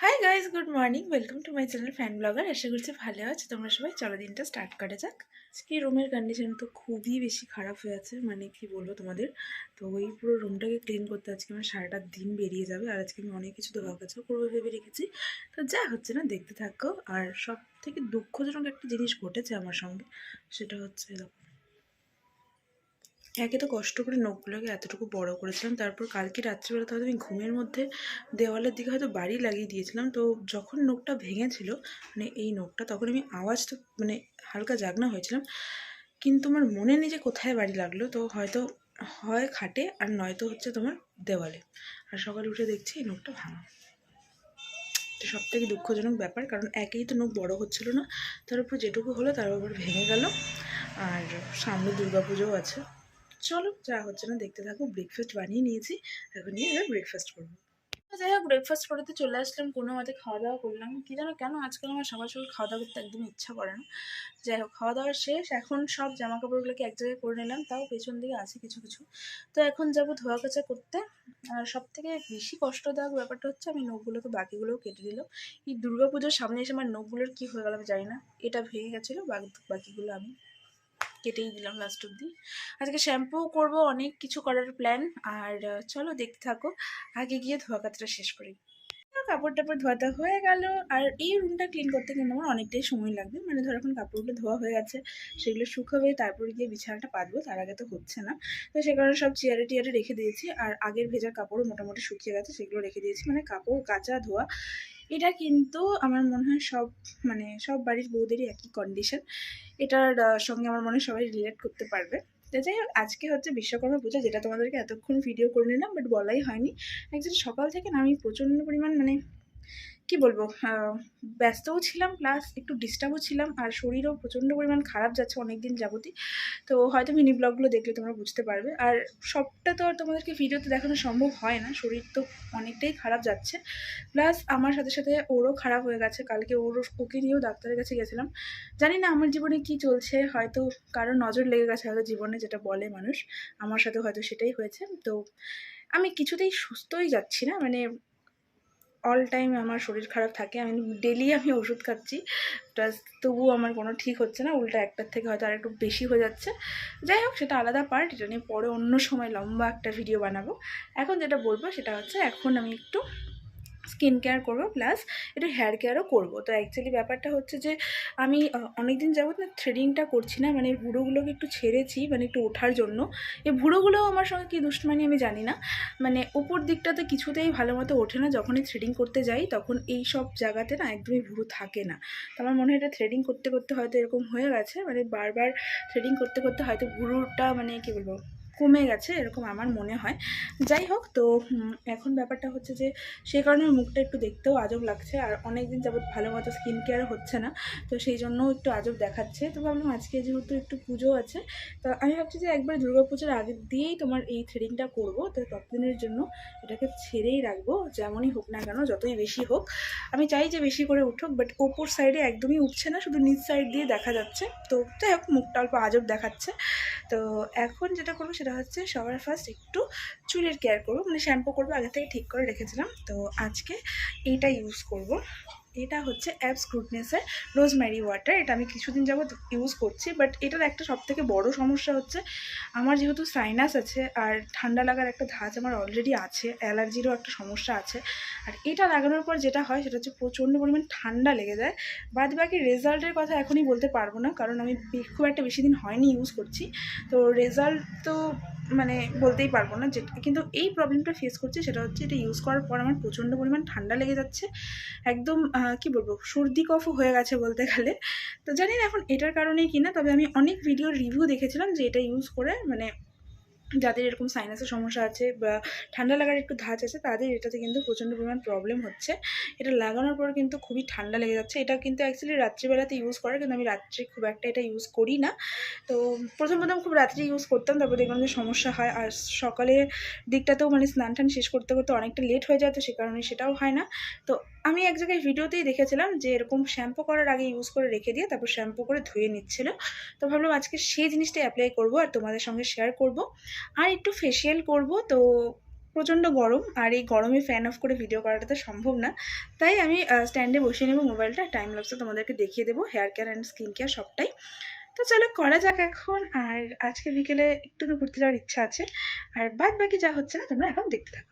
High guys, good morning. Welcome to my channel fan blogger. আশা করছি ভালো আছে তোমরা সবাই। চলো দিনটা স্টার্ট করা যাক। আজকে রুমের কন্ডিশন তো খুবই বেশি খারাপ হয়ে আছে, মানে কি বলবো তোমাদের। তো ওই পুরো রুমটাকে ক্লিন করতে আজকে আমার সারাটা দিন বেরিয়ে যাবে। আর আজকে আমি অনেক কিছু ধোয়া কাচাও করবো ভেবে রেখেছি। তো যা হচ্ছে না দেখতে থাকো। আর সব থেকে দুঃখজনক একটা জিনিস ঘটেছে আমার সঙ্গে, সেটা হচ্ছে একে তো কষ্ট করে নখগুলোকে এতটুকু বড় করেছিলাম, তারপর কালকে রাত্রিবেলা তো হয়তো আমি ঘুমের মধ্যে দেওয়ালের দিকে হয়তো বাড়ি লাগিয়ে দিয়েছিলাম। তো যখন নখটা ভেঙেছিল, মানে এই নখটা, তখন আমি আওয়াজটা মানে হালকা জাগনা হয়েছিলাম, কিন্তু আমার মনে নেই যে কোথায় বাড়ি লাগলো। তো হয়তো হয় খাটে আর নয়তো হচ্ছে তোমার দেওয়ালে। আর সকালে উঠে দেখছি এই নখটা ভাঙা। তো সব থেকে দুঃখজনক ব্যাপার, কারণ একেই তো নখ বড় হচ্ছিল না, তার উপর যেটুকু হলো তার উপর ভেঙে গেল। আর সামনে দুর্গাপুজোও আছে। চলো যা হচ্ছে না দেখতে থাকো। ব্রেকফাস্ট বানিয়ে নিয়েছি, এখন নিয়ে এবার ব্রেকফাস্ট করবো। যাই হোক, ব্রেকফাস্ট করতে চলে আসলাম, কোনো মতে খাওয়া দাওয়া করলাম। কি জানো কেন আজকাল আমার সকাল সকাল খাওয়া দাওয়া করতে একদমই ইচ্ছা করে না। যাই হোক, খাওয়া দাওয়া শেষ, এখন সব জামা কাপড়গুলোকে এক জায়গায় করে নিলাম, তাও পেছন দিকে আছে কিছু কিছু। তো এখন যাবো ধোয়া কাচা করতে। আর সব থেকে বেশি কষ্টদায়ক ব্যাপারটা হচ্ছে আমি নখগুলোকে বাকিগুলোও কেটে দিলাম। এই দুর্গাপুজোর সামনে এসে আমার নখগুলোর কি হয়ে গেল আমি জানি না। এটা ভেঙে গেছিলো, বাকিগুলো আমি কেটেই দিলাম লাস্ট অব্দি। আজকে শ্যাম্পুও করবো, অনেক কিছু করার প্ল্যান। আর চলো দেখতে থাকো, আগে গিয়ে ধোয়া কাচটা শেষ করি। কাপড় টাপড় ধোয়াতে হয়ে গেল। আর এই রুমটা ক্লিন করতে কিন্তু আমার অনেকটাই সময় লাগবে। মানে ধরো এখন কাপড়গুলো ধোয়া হয়ে গেছে, সেগুলো শুকাবে, তারপর গিয়ে বিছানাটা পাতবো, তার আগে তো হচ্ছে না। তো সে কারণে সব চেয়ারে টিয়ারে রেখে দিয়েছি। আর আগের ভেজা কাপড়ও মোটামুটি শুকিয়ে গেছে, সেগুলো রেখে দিয়েছি। মানে কাপড় কাচা ধোয়া এটা কিন্তু আমার মনে হয় সব, মানে সব বাড়ির বউদেরই একই কন্ডিশন। এটার সঙ্গে আমার মনে হয় সবাই রিলেট করতে পারবে। তো যাই হোক, আজকে হচ্ছে বিশ্বকর্মা পুজো, যেটা তোমাদেরকে এতক্ষণ ভিডিও করে নিলাম, বাট বলাই হয়নি। অ্যাকচুয়ালি সকাল থেকে না আমি প্রচণ্ড পরিমাণ, মানে কি বলবো, ব্যস্তও ছিলাম, প্লাস একটু ডিস্টার্বও ছিলাম, আর শরীরও প্রচণ্ড পরিমাণ খারাপ যাচ্ছে অনেকদিন যাবতই। তো হয়তো মিনি ব্লগগুলো দেখলে তোমরা বুঝতে পারবে। আর সবটা তো আর তোমাদেরকে ভিডিওতে দেখানো সম্ভব হয় না, শরীর তো অনেকটাই খারাপ যাচ্ছে। প্লাস আমার সাথে সাথে ওরও খারাপ হয়ে গেছে। কালকে ওকে নিয়েও ডাক্তারের কাছে গেছিলাম। জানি না আমার জীবনে কি চলছে, হয়তো কারোর নজর লেগে গেছে হয়তো জীবনে, যেটা বলে মানুষ। আমার সাথে হয়তো সেটাই হয়েছে। তো আমি কিছুতেই সুস্থই যাচ্ছি না, মানে অল টাইম আমার শরীর খারাপ থাকে। আমি ডেলি ওষুধ খাচ্ছি, প্লাস তবুও আমার কোনো ঠিক হচ্ছে না, উল্টো একটার থেকে হয়তো আর একটু বেশি হয়ে যাচ্ছে। যাই হোক, সেটা আলাদা পার্ট, এটা নিয়ে পরে অন্য সময় লম্বা একটা ভিডিও বানাবো। এখন যেটা বলবো সেটা হচ্ছে, এখন আমি একটু স্কিন কেয়ার করবো, প্লাস একটু হেয়ার কেয়ারও করবো। তো অ্যাকচুয়ালি ব্যাপারটা হচ্ছে যে আমি অনেক দিন যাবত না থ্রেডিংটা করছি না, মানে ভুড়োগুলোকে একটু ছেড়েছি, মানে একটু ওঠার জন্য। এই ভুড়োগুলোও আমার সঙ্গে কী দুষ্টমানি আমি জানি না, মানে ওপর দিকটাতে কিছুতেই ভালো মতো ওঠে না। যখনই থ্রেডিং করতে যাই তখন এই সব জায়গাতে না একদমই ভুড়ো থাকে না। তো আমার মনে হয় এটা থ্রেডিং করতে করতে হয়তো এরকম হয়ে গেছে, মানে বারবার থ্রেডিং করতে করতে হয়তো ভুড়োটা, মানে কী বলবো, কমে গেছে, এরকম আমার মনে হয়। যাই হোক, তো এখন ব্যাপারটা হচ্ছে যে সেই কারণে মুখটা একটু দেখতেও আজব লাগছে, আর অনেক দিন যাবত ভালো মতো স্কিন কেয়ার হচ্ছে না, তো সেই জন্যও একটু আজব দেখাচ্ছে। তো ভাবলাম আজকে যেহেতু একটু পুজো আছে, তো আমি ভাবছি যে একবার দুর্গাপুজোর আগে দিয়েই তোমার এই থ্রেডিংটা করবো। তো ততদিনের জন্য এটাকে ছেড়েই রাখবো, যেমনই হোক না কেন, যতই বেশি হোক। আমি চাই যে বেশি করে উঠুক, বাট ওপর সাইডে একদমই উঠছে না, শুধু নিচ সাইড দিয়ে দেখা যাচ্ছে। তো যাই হোক, মুখটা অল্প আজব দেখাচ্ছে। তো এখন যেটা করবো সেটা হচ্ছে, সবার ফার্স্ট একটু চুলের কেয়ার করবো, মানে শ্যাম্পু করবো, আগে থেকে ঠিক করে রেখেছিলাম। তো আজকে এইটা ইউজ করব। এটা হচ্ছে অ্যাবস গুডনেসের রোজমেরি ওয়াটার। এটা আমি কিছুদিন যাবত ইউজ করছি, বাট এটার একটা সবথেকে বড় সমস্যা হচ্ছে, আমার যেহেতু সাইনাস আছে আর ঠান্ডা লাগার একটা ধাঁচ আমার অলরেডি আছে, অ্যালার্জিরও একটা সমস্যা আছে। আর এটা লাগানোর পর যেটা হয় সেটা হচ্ছে প্রচণ্ড পরিমাণ ঠান্ডা লেগে যায়। বাদ বাকি রেজাল্টের কথা এখনই বলতে পারবো না, কারণ আমি খুব একটা বেশি দিন হয়নি ইউজ করছি। তো রেজাল্ট তো মানে বলতেই পারবো না। যেটা কিন্তু এই প্রবলেমটা ফেস করছি সেটা হচ্ছে, এটা ইউজ করার পর আমার প্রচণ্ড পরিমাণ ঠান্ডা লেগে যাচ্ছে, একদম কি বলবো, সর্দি কফও হয়ে গেছে বলতে গেলে। তো জানি না এখন এটার কারণেই কিনা, তবে আমি অনেক ভিডিওর রিভিউ দেখেছিলাম যে এটা ইউজ করে, মানে যাদের এরকম সাইনাসের সমস্যা আছে বা ঠান্ডা লাগার একটু ধাঁচ আছে, তাদের এটাতে কিন্তু প্রচণ্ড পরিমাণ প্রবলেম হচ্ছে। এটা লাগানোর পর কিন্তু খুবই ঠান্ডা লেগে যাচ্ছে। এটা কিন্তু অ্যাকচুয়ালি রাত্রিবেলাতে ইউজ করে, কিন্তু আমি রাত্রে খুব একটা এটা ইউজ করি না। তো প্রথম খুব রাত্রে ইউজ করতাম, তারপর দেখলাম যে সমস্যা হয়, আর সকালের দিকটাতেও মানে স্নান টান শেষ করতে করতে অনেকটা লেট হয়ে যায়, তো সে কারণে সেটাও হয় না। তো আমি এক জায়গায় ভিডিওতেই দেখেছিলাম যে এরকম শ্যাম্পু করার আগে ইউজ করে রেখে দিয়ে তারপর শ্যাম্পু করে ধুয়ে নিচ্ছিল। তো ভাবলাম আজকে সেই জিনিসটা অ্যাপ্লাই করবো আর তোমাদের সঙ্গে শেয়ার করব। আর একটু ফেসিয়াল করব। তো প্রচণ্ড গরম, আর এই গরমে ফ্যান অফ করে ভিডিও করাটা তো সম্ভব না, তাই আমি স্ট্যান্ডে বসিয়ে নেবো মোবাইলটা, টাইম ল্যাপসে তোমাদেরকে দেখিয়ে দেবো hair care and skin care সবটাই। তো চলো করা যাক এখন। আর আজকে বিকেলে একটু ঘুরতে যাওয়ার ইচ্ছা আছে, আর বাদ বাকি যা হচ্ছে না তোমরা এখন দেখতে থাকো।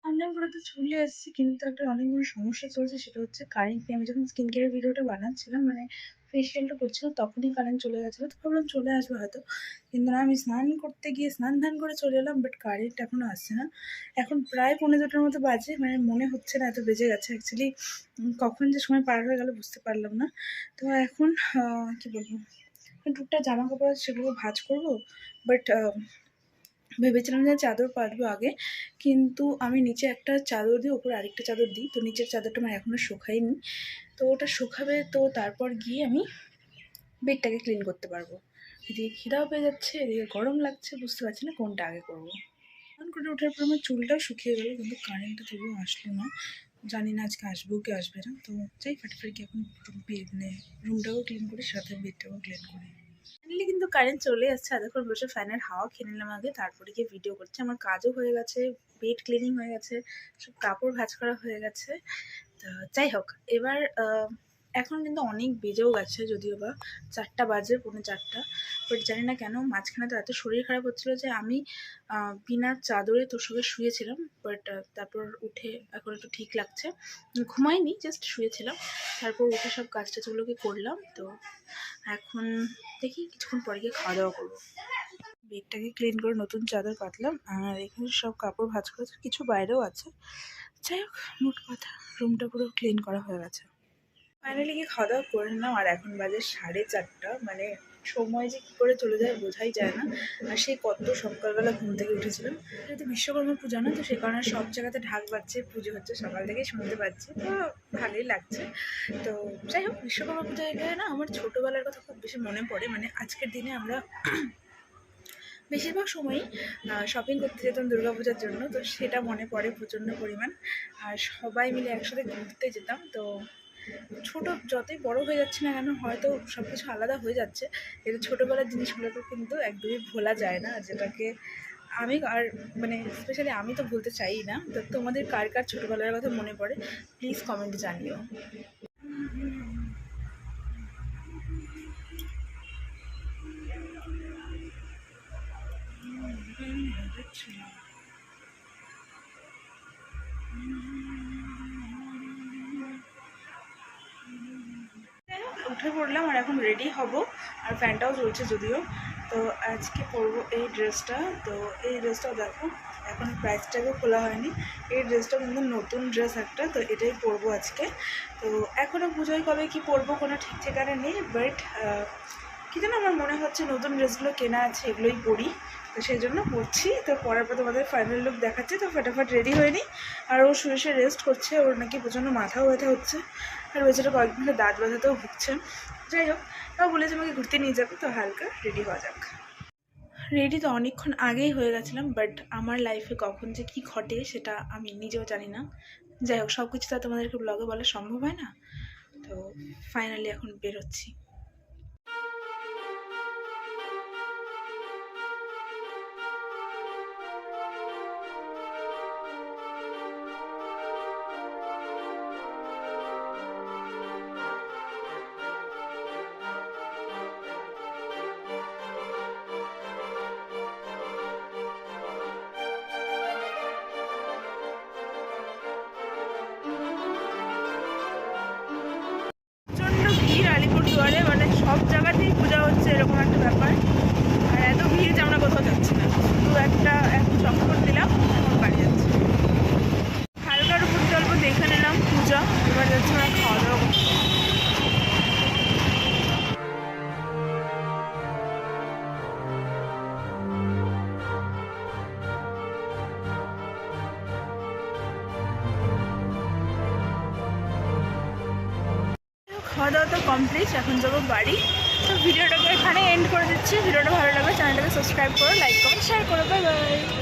অনলাইন করে তো চলে এসেছি, কিন্তু একটা অনেক বড় সমস্যা চলছে, সেটা হচ্ছে কারেন্ট নেই। আমি যখন স্কিন কেয়ারের ভিডিওটা বানাচ্ছিলাম, মানে ফেসিয়ালটা করছিলাম, তখনই কারেন্ট চলে গেছিলো। তো ভাবলাম চলে আসবে হয়তো, কিন্তু না, আমি স্নান করতে গিয়ে স্নান ধান করে চলে এলাম, বাট কারেন্ট এখনো আসছে না। এখন প্রায় 2:45টার মতো বাজে, মানে মনে হচ্ছে না এত বেজে গেছে। অ্যাকচুয়ালি কখন যে সময় পার হয়ে গেল বুঝতে পারলাম না। তো এখন কি বলবো, টুকটাক জামা কাপড় আছে সেগুলো ভাঁজ করবো, বাট ভেবেছিলাম যে চাদর পাতবো আগে, কিন্তু আমি নিচে একটা চাদর দিই, ওপরে আরেকটা চাদর দিই, তো নিচের চাদরটা আমার এখনও শুকায়নি। তো ওটা শুকাবে, তো তারপর গিয়ে আমি বেডটাকে ক্লিন করতে পারবো। এদিকে খিদাও পেয়ে যাচ্ছে, এদিকে গরম লাগছে, বুঝতে পারছি না কোনটা আগে করবো। স্নান করে ওঠার পর আমার চুলটাও শুকিয়ে গেলো, কিন্তু কারেন্টটা তবুও আসলো না। জানি না আজকে আসবেও কি আসবে না। তো যাই ফাটাফাটি কি এখন মানে রুমটাকেও ক্লিন করি, সাথে বেডটাকেও ক্লিন করি। ফাইনালি কিন্তু কারেন্ট চলে আসছে। এতক্ষণ বসে ফ্যানের হাওয়া খেয়ে নিলাম আগে, তারপরে গিয়ে ভিডিও করছি। আমার কাজও হয়ে গেছে, বেড ক্লিনিং হয়ে গেছে, সব কাপড় ভাঁজ করা হয়ে গেছে। তো যাই হোক, এবার এখন কিন্তু অনেক বেজেও গেছে, যদিও বা 4টা বাজে, 4:45। বাট জানি না কেন মাঝখানে তো এত শরীর খারাপ হচ্ছিলো যে আমি বিনা চাদরে তোষকে শুয়েছিলাম। বাট তারপর উঠে এখন একটু ঠিক লাগছে। ঘুমাইনি, জাস্ট শুয়েছিলাম। তারপর উঠে সব কাজ টাজগুলোকে করলাম। তো এখন দেখি কিছুক্ষণ পরে গিয়ে খাওয়া দাওয়া করবো। বেডটাকে ক্লিন করে নতুন চাদর পাতলাম, আর এখানে সব কাপড় ভাঁজ করেছে, কিছু বাইরেও আছে। যাই হোক, মোট কথা রুমটা পুরো ক্লিন করা হয়ে গেছে। ফাইনালি গিয়ে খাওয়া দাওয়া করে নিলাম, আর এখন বাজে 4:30। মানে সময় যে কী করে চলে যায় বোঝাই যায় না। আর সেই কত সকালবেলা ঘুম থেকে উঠেছিলাম। যেহেতু বিশ্বকর্মা পূজা না, তো সে কারণে সব জায়গাতে ঢাক বাজছে, পুজো হচ্ছে, সকাল থেকেই শুনতে পাচ্ছি, তো ভালোই লাগছে। তো যাই হোক, বিশ্বকর্মা পূজায় গেলে না আমার ছোটোবেলার কথা খুব বেশি মনে পড়ে। মানে আজকের দিনে আমরা বেশিরভাগ সময়ই শপিং করতে যেতাম দুর্গাপূজার জন্য, তো সেটা মনে পড়ে প্রচণ্ড পরিমাণ। আর সবাই মিলে একসাথে ঘুরতে যেতাম। তো ছোটো যতই বড় হয়ে যাচ্ছে না কেন, হয়তো সব কিছু আলাদা হয়ে যাচ্ছে, কিন্তু ছোটোবেলার জিনিসগুলোকে কিন্তু একদমই ভোলা যায় না, যেটাকে আমি আর মানে স্পেশালি আমি তো ভুলতে চাই না। তো তোমাদের কার কার ছোটোবেলার কথা মনে পড়ে প্লিজ কমেন্টে জানিও। উঠে পড়লাম, আর এখন রেডি হব, আর ফ্যানটাও চলছে যদিও। তো আজকে পরবো এই ড্রেসটা। তো এই ড্রেসটাও দেখো, এখন প্রাইসটাকেও খোলা হয়নি। এই ড্রেসটা কিন্তু নতুন ড্রেস একটা, তো এটাই পরবো আজকে। তো এখনও পুজোয় কবে কি পরবো কোনো ঠিক ঠিকানা নেই, বাট কী যেন আমার মনে হচ্ছে নতুন ড্রেসগুলো কেনা আছে, এগুলোই পরি। তো সেই জন্য পড়ছি। তো পরার পর তোমাদের ফাইনাল লুক দেখাচ্ছি। তো ফটাফট রেডি হয়ে নিই। আর ও শুয়ে শুয়ে রেস্ট করছে, ওর নাকি প্রচণ্ড মাথাও ব্যথা হচ্ছে, আর বেচারা কয়েকদিন ধরে দাঁত ব্যথাতেও ভুগছে। যাই হোক, তাও বলেছে আমাকে ঘুরতে নিয়ে যাবে, তো হালকা রেডি হওয়া যাক। রেডি তো অনেকক্ষণ আগেই হয়ে গেছিলাম, বাট আমার লাইফে কখন যে কী ঘটে সেটা আমি নিজেও জানি না। যাই হোক, সব কিছু তো তোমাদেরকে ব্লগে বলা সম্ভব হয় না। তো ফাইনালি এখন বেরোচ্ছি। প্রচণ্ড ভিড় আলিপুরদুয়ারে, মানে সব জায়গাতেই পূজা হচ্ছে এরকম একটা ব্যাপার। আর এত ভিড় যে আমরা কোথাও যাচ্ছি না, শুধু একটা চক্কর দিলাম, এখন বাড়ি যাচ্ছি। হালকার উপর অল্প দেখে নিলাম পূজা, এবার যাচ্ছি আমরা খাওয়া দাওয়া করতে। খাওয়া দাওয়া তো কমপ্লিট, এখন যাবো বাড়ি। তো ভিডিওটাকে এখানে এন্ড করে দিচ্ছি। ভিডিওটা ভালো লাগবে চ্যানেলটাকে সাবস্ক্রাইব করো, লাইক করো, শেয়ার করো। Bye bye.